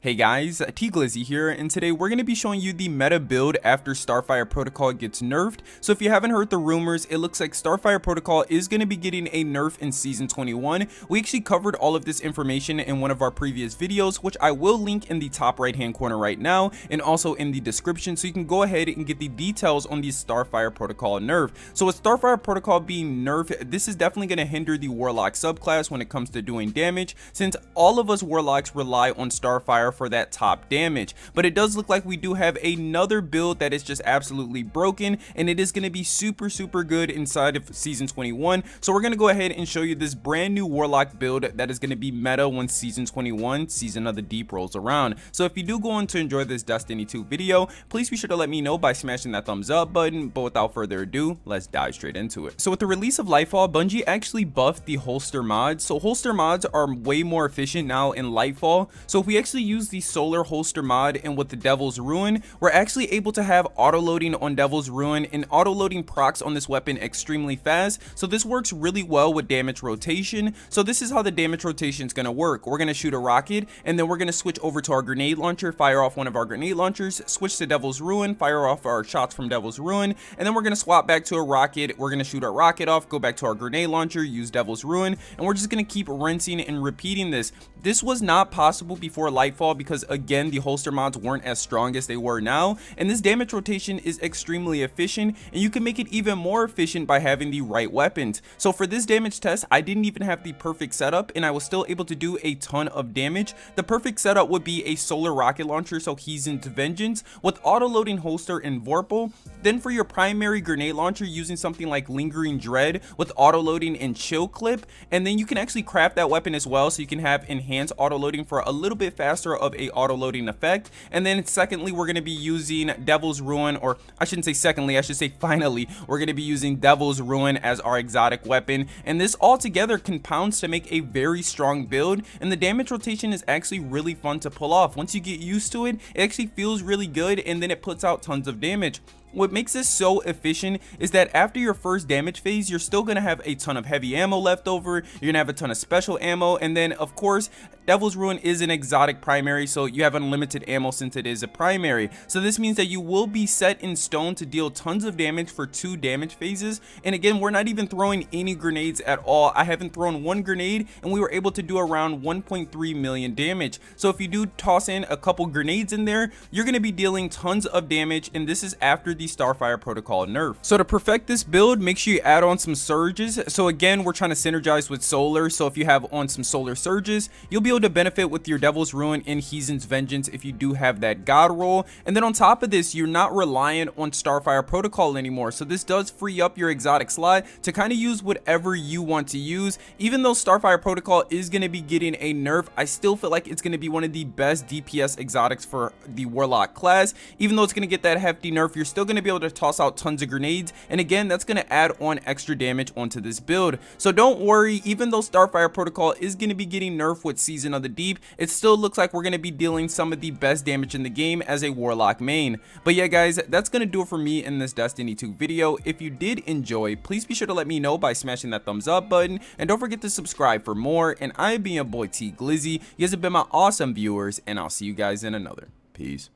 Hey guys, Glizzy here, and today we're going to be showing you the meta build after Starfire Protocol gets nerfed. So if you haven't heard the rumors, it looks like Starfire Protocol is going to be getting a nerf in Season 21. We actually covered all of this information in one of our previous videos, which I will link in the top right hand corner right now, and also in the description, so you can go ahead and get the details on the Starfire Protocol nerf. So with Starfire Protocol being nerfed, this is definitely going to hinder the Warlock subclass when it comes to doing damage, since all of us Warlocks rely on Starfire for that top damage. But it does look like we do have another build that is just absolutely broken, and it is going to be super good inside of Season 21. So we're going to go ahead and show you this brand new Warlock build that is going to be meta when Season 21, Season of the Deep, rolls around. So if you do go on to enjoy this Destiny 2 video, please be sure to let me know by smashing that thumbs up button. But without further ado, let's dive straight into it. So with the release of Lightfall, Bungie actually buffed the holster mods. So holster mods are way more efficient now in Lightfall. So if we actually use the solar holster mod and with the Devil's Ruin, we're actually able to have auto loading on Devil's Ruin, and auto loading procs on this weapon extremely fast. So this works really well with damage rotation. So this is how the damage rotation is going to work. We're going to shoot a rocket, and then we're going to switch over to our grenade launcher, fire off one of our grenade launchers, switch to Devil's Ruin, fire off our shots from Devil's Ruin, and then we're going to swap back to a rocket. We're going to shoot our rocket off, go back to our grenade launcher, use Devil's Ruin, and we're just going to keep rinsing and repeating this. This was not possible before Lightfall because, again, the holster mods weren't as strong as they were now, and this damage rotation is extremely efficient, and you can make it even more efficient by having the right weapons. So for this damage test, I didn't even have the perfect setup, and I was still able to do a ton of damage. The perfect setup would be a solar rocket launcher, so Heathen's Vengeance, with auto loading holster and Vorpal. Then for your primary grenade launcher, using something like Lingering Dread with auto loading and Chill Clip, and then you can actually craft that weapon as well, so you can have enhanced auto loading for a little bit faster of a auto loading effect. And then secondly, we're going to be using Devil's Ruin, or I shouldn't say secondly, I should say finally, we're going to be using Devil's Ruin as our exotic weapon, and this all together compounds to make a very strong build. And the damage rotation is actually really fun to pull off. Once you get used to it, it actually feels really good, and then it puts out tons of damage. What makes this so efficient is that after your first damage phase, you're still going to have a ton of heavy ammo left over, you're going to have a ton of special ammo, and then of course Devil's Ruin is an exotic primary, so you have unlimited ammo since it is a primary. So this means that you will be set in stone to deal tons of damage for 2 damage phases. And again, we're not even throwing any grenades at all. I haven't thrown one grenade, and we were able to do around 1.3 million damage. So if you do toss in a couple grenades in there, you're going to be dealing tons of damage, and this is after the Starfire Protocol nerf. So to perfect this build, make sure you add on some surges. So again, we're trying to synergize with solar, so if you have on some solar surges, you'll be able to benefit with your Devil's Ruin and Heathen's Vengeance if you do have that god roll. And then on top of this, you're not reliant on Starfire Protocol anymore, so this does free up your exotic slot to kind of use whatever you want to use. Even though Starfire Protocol is going to be getting a nerf, I still feel like it's going to be one of the best DPS exotics for the Warlock class. Even though it's going to get that hefty nerf, you're still going to be able to toss out tons of grenades, and again, that's going to add on extra damage onto this build. So don't worry, even though Starfire Protocol is going to be getting nerfed with Season of the Deep, it still looks like we're going to be dealing some of the best damage in the game as a Warlock main. But yeah guys, that's going to do it for me in this Destiny 2 video. If you did enjoy, please be sure to let me know by smashing that thumbs up button, and don't forget to subscribe for more. And I've been your boy Glizzy. You guys have been my awesome viewers, and I'll see you guys in another. Peace.